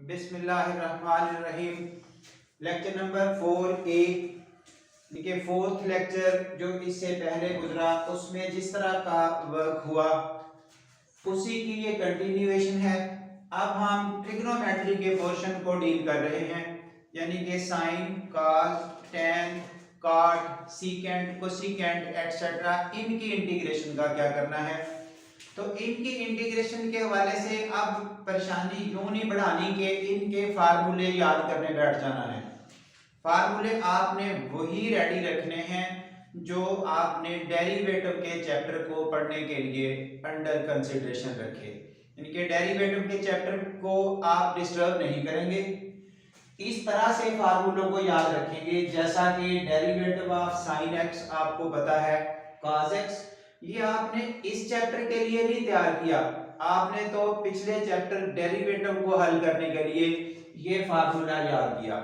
बिस्मिल्लाहिर्रहमानिर्रहीम। Lecture number 4A। देखिए fourth lecture जो इससे पहले गुजरा उसमें जिस तरह का वर्क हुआ उसी की ये कंटिन्यूएशन है। अब हम ट्रिग्नोमेट्री के पोर्शन को डील कर रहे हैं, यानी कि sine, cos, tan, cot, secant, cosecant etcetera, इनकी इंटीग्रेशन का क्या करना है। तो इनकी इंटीग्रेशन के हवाले से अब परेशानी यूं नहीं बढ़ानी कि इनके फार्मूले याद करने बैठ जाना है। फार्मूले आपने वही रेडी रखने हैं जो आपने डेरिवेटिव के चैप्टर को पढ़ने के लिए अंडर कंसिडरेशन रखे, यानी कि डेरिवेटिव के चैप्टर को आप डिस्टर्ब नहीं करेंगे। इस तरह से फार्मूलों को याद रखेंगे जैसा कि डेरिवेटिव ऑफ साइन एक्स आपको पता है, कॉस एक्स, ये आपने इस चैप्टर के लिए नहीं तैयार किया, आपने तो पिछले चैप्टर डेरिवेटिव को हल करने के लिए ये फार्मूला याद किया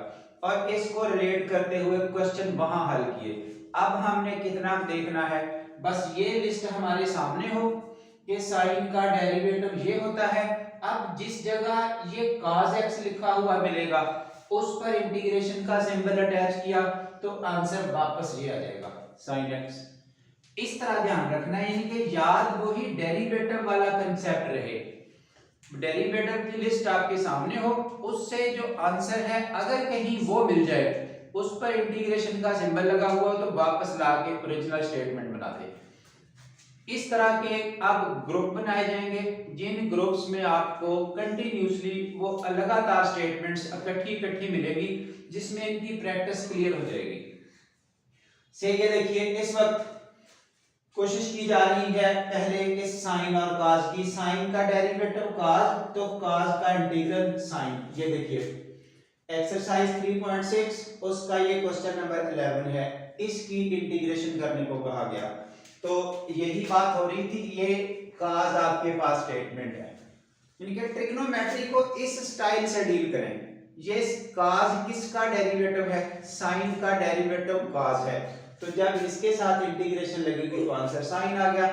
और इसको रिलेट करते हुए क्वेश्चन वहां हल किए। अब हमने कितना देखना है, बस ये लिस्ट हमारे सामने हो कि साइन का डेरिवेटिव ये होता है। अब जिस जगह ये cos x लिखा हुआ मिलेगा उस पर इंटीग्रेशन का सिंबल अटैच किया तो आंसर वापस ये आ जाएगा sin x। इस तरह ध्यान रखना है, यानी कि याद वही डेरिवेटिव वाला कंसेप्ट रहे। डेरिवेटिव की लिस्ट आपके सामने हो, उससे जो आंसर है अगर कहीं वो मिल जाए उस पर इंटीग्रेशन का सिंबल लगा हुआ तो वापस ला के ओरिजिनल स्टेटमेंट बना दे। इस तरह के अब ग्रुप बनाए जाएंगे जिन ग्रुप्स में आपको कंटिन्यूसली वो लगातार स्टेटमेंट्स इकट्ठी मिलेगी जिसमें इनकी प्रैक्टिस क्लियर हो जाएगी। से ये देखिए इस वक्त कोशिश की जा रही है पहले इस साइन और कॉस की। साइन का डेरिवेटिव कॉस, तो कॉस का इंटीग्रल साइन। ये देखिए एक्सरसाइज 3.6 उसका ये क्वेश्चन नंबर 11 है, इसकी इंटीग्रेशन करने को कहा गया। तो यही बात हो रही थी, ये कॉस आपके पास स्टेटमेंट है, यानी कि ट्रिग्नोमेट्री को इस स्टाइल से डील करें। ये कॉस किसका डेरिवेटिव है, साइन का डेरिवेटिव कॉस है, तो जब इसके साथ इंटीग्रेशन लगेगी तो आंसर साइन आ गया।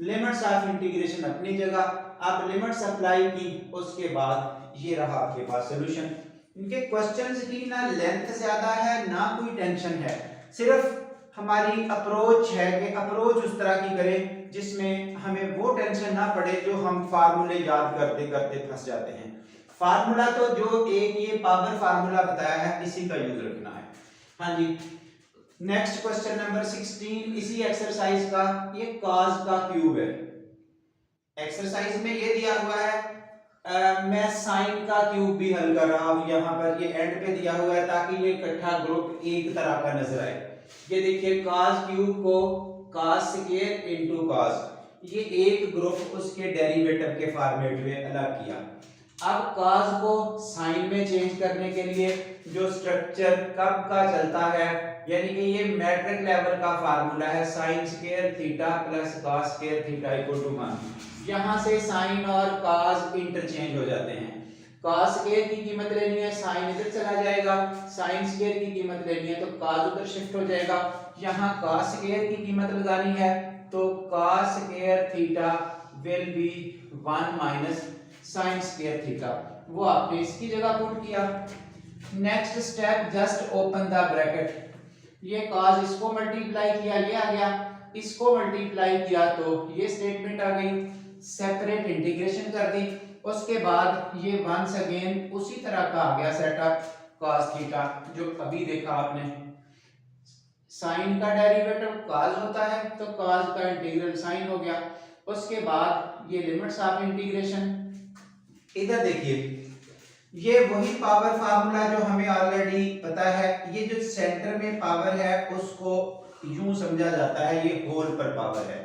लिमिट्स ऑफ इंटीग्रेशन अपनी जगह, अब लिमिट्स अप्लाई की उसके बाद ये रहा आपके पास सॉल्यूशन। इनके क्वेश्चंस की ना लेंथ ज्यादा है ना कोई टेंशन है, सिर्फ हमारी अप्रोच है कि अप्रोच उस तरह की करें जिसमें हमें वो टेंशन ना पड़े जो हम फार्मूले याद करते करते फंस जाते हैं। फार्मूला तो जो एक ये पावर फार्मूला बताया है इसी का यूज रखना है। हाँ जी, नेक्स्ट क्वेश्चन नंबर 16 इसी एक्सरसाइज का, ये cos का क्यूब है। एक्सरसाइज में ये दिया हुआ है, मैं साइन का क्यूब भी हल कर रहा हूं, यहां पर ये एंड पे दिया हुआ है ताकि ये इकट्ठा ग्रुप एक तरह का नजर आए। ये देखिए cos क्यूब को cos स्क्वायर इनटू cos, ये एक ग्रुप उसके डेरिवेटिव के फॉर्मेट में अलग किया। अब cos को साइन में चेंज करने के लिए जो स्ट्रक्चर कब का चलता है, यानी कि ये मैट्रिक लेवल का फार्मूला है, sin square theta plus cos square theta equal to 1। यहां से sin और cos इंटरचेंज हो जाते हैं। cos स्क्वायर की कीमत लेनी है, sin इधर चला जाएगा, sin स्क्वायर की कीमत लेनी है तो cos उधर शिफ्ट हो जाएगा। यहां cos स्क्वायर की कीमत लगानी है तो cos square theta will be 1 minus sin square theta, वो आपने इसकी जगह पुट किया। Next step, just open the bracket, ये cos इसको मल्टीप्लाई किया, ये आ गया, इसको मल्टीप्लाई किया तो ये स्टेटमेंट आ गई। सेपरेट इंटीग्रेशन कर दी, उसके बाद ये वंस अगेन उसी तरह का आ गया सेटअप cos थीटा जो अभी देखा आपने। साइन का डेरिवेटिव cos होता है तो cos का इंटीग्रल साइन हो गया। उसके बाद ये लिमिट्स ऑफ इंटीग्रेशन, इधर देखिए ये वही पावर फार्मूला जो हमें ऑलरेडी पता है। ये जो सेंटर में पावर है उसको यूं समझा जाता है ये होल पर पावर है,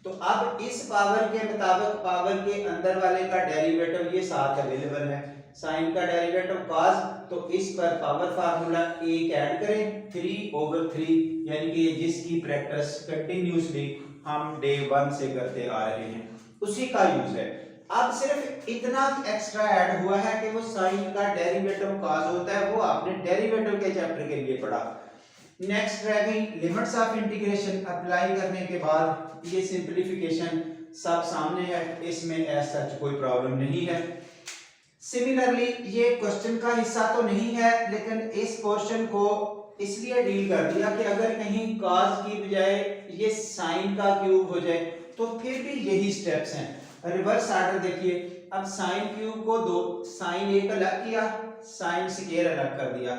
तो अब इस पावर के मुताबिक पावर के अंदर वाले का डेरिवेटिव ये साथ अवेलेबल है। साइन का डेरिवेटिव cos, तो इस पर पावर फार्मूला एक ऐड करें 3/3, यानी कि जिसकी प्रैक्टिस कंटिन्यूसली हम डे 1 से करते आ रहे हैं उसी का यूज है। अब सिर्फ इतना एक्स्ट्रा ऐड हुआ है कि वो साइन का डेरिवेटिव cos होता है, वो आपने डेरिवेटिव के चैप्टर के लिए पढ़ा। नेक्स्ट रह गई लिमिट्स ऑफ इंटीग्रेशन, अप्लाई करने के बाद ये सिंपलीफिकेशन सब सामने है, इसमें एज सच कोई प्रॉब्लम नहीं है। सिमिलरली ये क्वेश्चन का हिस्सा तो नहीं है, लेकिन इस पोर्शन को इसलिए डील कर दिया कि अगर कहीं cos की बजाय ये sin का क्यूब हो जाए तो फिर भी यही स्टेप्स हैं। रिवर्स आर्डर देखिए, अब sin क्यूब को दो, sin एक अलग किया, sin स्क्वायर अलग कर दिया।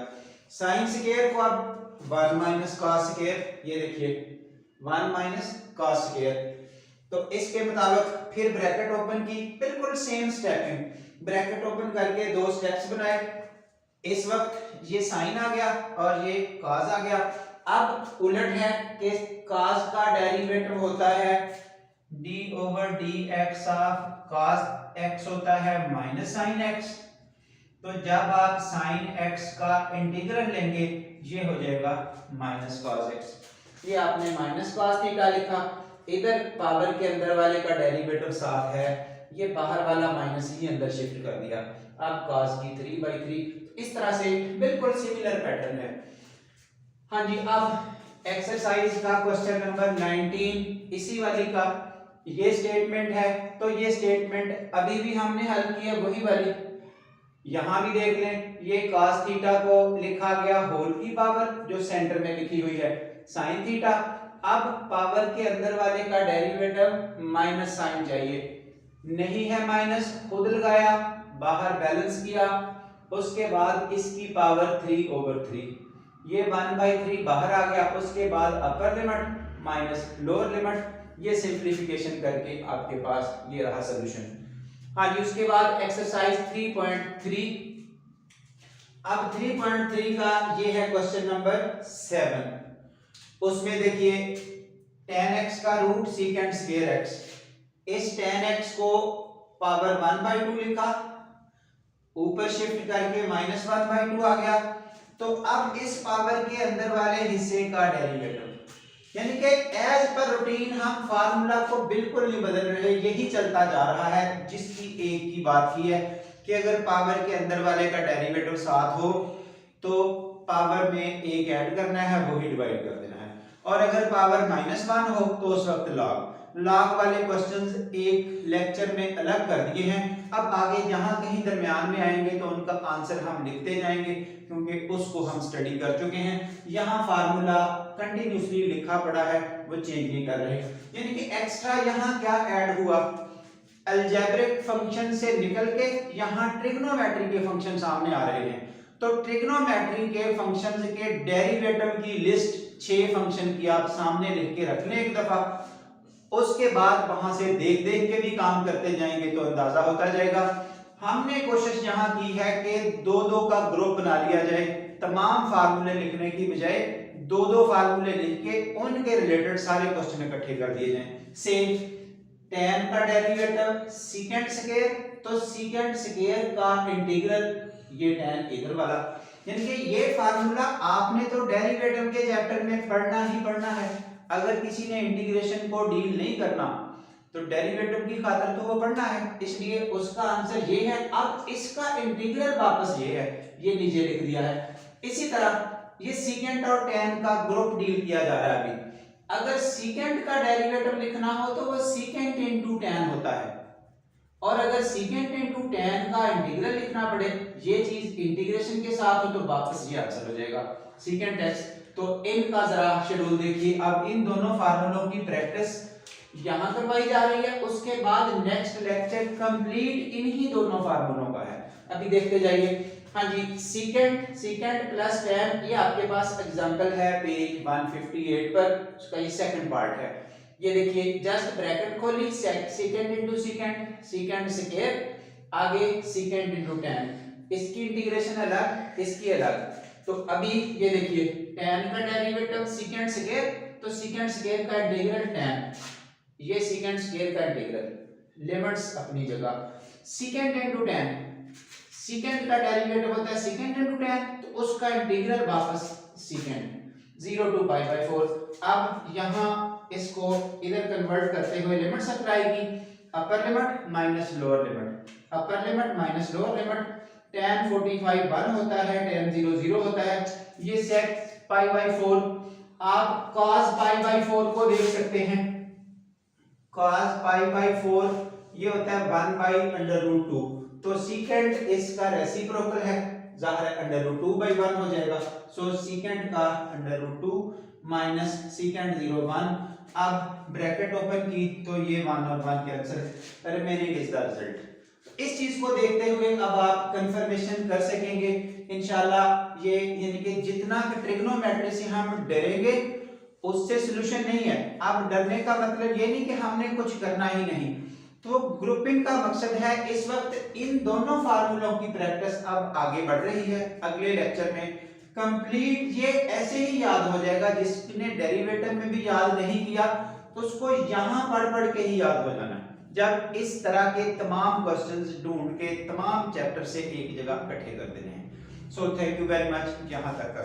sin स्क्वायर को अब 1 माइनस cos स्क्वायर, ये देखिए 1 माइनस cos स्क्वायर। तो इसके मुताबिक फिर ब्रैकेट ओपन की, बिल्कुल सेम स्टेपिंग, ब्रैकेट ओपन करके दो स्टेप्स बनाए। इस वक्त ये साइन आ गया और ये cos आ गया। अब उलट है कि cos का डेरिवेटिव होता है d over dx of cos x होता है माइनस साइन x। तो जब आप साइन x का इंटीग्रल लेंगे ये हो जाएगा माइनस cos x। ये आपने माइनस cos थीटा लिखा, इधर पावर के अंदर वाले का डेरिवेटिव साथ है, ये बाहर वाला माइनस ही अंदर शिफ्ट कर दिया। अब cos की 3/3। इस तरह से बिल्कुल सिमिलर पैटर्न है। हाँ जी, अब एक्सरसाइज का क्वेश्चन नंबर 19 इसी वाली का ये स्टेटमेंट है। तो ये स्टेटमेंट अभी भी हमने हल की है वही वाली, यहां भी देख लें, ये cos थीटा को लिखा गया होल की पावर जो सेंटर में लिखी हुई है sin थीटा। अब पावर के अंदर वाले का डेरिवेटिव माइनस साइन चाहिए, नहीं है माइनस, खुद लगाया, बाहर बैलेंस किया, उसके बाद इसकी पावर 3/3, ये 1/3 बाहर आ गया। उसके बाद upper limit minus lower limit, ये सिंप्लीफिकेशन करके आपके पास ये रहा सॉल्यूशन। हाँ जी, उसके बाद एक्सरसाइज 3.3। अब 3.3 का ये है क्वेश्चन नंबर 7। उसमें देखिए tan x का रूट सीकेंट स्क्वायर x, इस tan x को पावर 1/2 लिखा, ऊपर शिफ्ट करके माइनस 1/2 आ गया। तो अब इस पावर के अंदर वाले हिस्से का डेरिवेटिव, यानी कि एज पर रूटीन हम फार्मूला को बिल्कुल नहीं बदल रहे, यही चलता जा रहा है जिसकी एक की बात की है कि अगर पावर के अंदर वाले का डेरिवेटिव साथ हो तो पावर में एक ऐड करना है, वही डिवाइड कर देना है, और अगर पावर -1 हो तो उस वक्त लॉग वाले क्वेश्चंस एक लेक्चर में अलग कर दिए हैं। अब आगे जहां कहीं दरमियान में आएंगे तो उनका आंसर हम लिखते जाएंगे क्योंकि उसको हम स्टडी कर चुके हैं। यहाँ फार्मूला कंटिन्यूसली लिखा पड़ा है, वो चेंज नहीं कर रहे। यानी कि एक्स्ट्रा यहाँ क्या ऐड हुआ, अलजेब्रिक फंक्शन से निकल के यहाँ ट्रिग्नोमेट्री के फंक्शन सामने आ रहे हैं। तो ट्रिग्नोमेट्री के फंक्शंस के डेरिवेटिव की लिस्ट 6 फंक्शन की आप सामने लिख के रख लें एक दफा, उसके बाद वहां से देख देख के भी काम करते जाएंगे तो अंदाजा होता जाएगा। हमने कोशिश यहाँ की है कि 2-2 का ग्रुप बना लिया जाए, तमाम फार्मूले लिखने की बजाय 2-2 फार्मूले लिख के उनके रिलेटेड सारे क्वेश्चन इकट्ठे कर दिए जाएं। सेम tan का डेरिवेटिव सीकेंट स्क्वायर, तो सीकेंट स्क्वायर का इंटीग्रल ये tan इधर वाला, यानी कि ये फार्मूला आपने तो डेरिवेटिव के चैप्टर में पढ़ना ही पढ़ना है। अगर किसी ने इंटीग्रेशन को डील नहीं करना तो डेरिवेटिव की खातिर तो वो पढ़ना है, इसलिए उसका आंसर ये है। अब इसका इंटीग्रल वापस ये है, ये नीचे लिख दिया है। इसी तरह ये सीकेंट और tan का ग्रुप डील किया जा रहा है अभी। अगर सीकेंट का डेरिवेटिव लिखना हो तो वो सीकेंट इनटू tan होता है, और अगर सीकेंट इनटू tan का इंटीग्रल लिखना पड़े, ये चीज इंटीग्रेशन के साथ हो तो वापस ये आंसर हो जाएगा सीकेंट x। तो इनका जरा शेड्यूल देखिए। अब इन दोनों फार्मूलों की प्रैक्टिस यहां करवाई जा रही है, उसके बाद नेक्स्ट लेक्चर कंप्लीट इन्हीं दोनों फार्मूलों का है। अभी देखते जाइए। हाँ जी, सीकेंट प्लस tan, ये आपके पास एग्जांपल है पेज 158 पर, उसका ये सेकंड पार्ट है। ये देखिए, जस्ट ब्रैकेट खोली, secant into secant, secant square, आगे सीकेंट इनटू tan, इसकी इंटीग्रेशन अलग, इसकी अलग। तो अभी ये देखिए, tan का डेरिवेटिव सीकेंट स्क्वायर, तो सीकेंट स्क्वायर का इंटीग्रल tan, ये सीकेंट स्क्वायर का इंटीग्रल, लिमिट्स अपनी जगह। सीकेंट इनटू tan, सीकेंट का डेरिवेटिव होता है सीकेंट इनटू tan, तो उसका इंटीग्रल वापस सीकेंट 0 to π/4। अब यहाँ इसको इधर कन्वर्ट करते हुए लिमिट्स अप्लाई की, upper limit minus lower limit, upper limit minus lower limit. tan 45 1 होता है, tan 0 0 होता है, ये सेट π/4। आप cos π/4 को देख सकते हैं, cos π/4 ये होता है 1/√2, तो सीकेंट इसका रेसिप्रोकल है, ज़ाहिर है अंडर रूट 2/1 हो जाएगा। सो सीकेंट का अंडर रूट 2 माइनस सीकेंट 0 1। अब ब्रैकेट ओपन की तो ये 1 और 1 cancel, remaining is the result. इस चीज को देखते हुए अब आप कंफर्मेशन कर सकेंगे इंशाल्लाह। ये यानी कि जितना ट्रिग्नोमेट्री से हम डरेंगे उससे सॉल्यूशन नहीं है। अब डरने का मतलब ये नहीं कि हमने कुछ करना ही नहीं। तो ग्रुपिंग का मकसद है इस वक्त इन दोनों फार्मूलों की प्रैक्टिस अब आगे बढ़ रही है। अगले लेक्चर में कंप्लीट ये ऐसे ही याद हो जाएगा, जिसने डेरिवेटिव में भी याद नहीं किया उसको यहां पढ़ पढ़ के ही याद हो जाना है। जब इस तरह के तमाम क्वेश्चंस ढूंढ के तमाम चैप्टर से एक जगह इकट्ठे कर देने हैं। So thank you very much, यहां तक का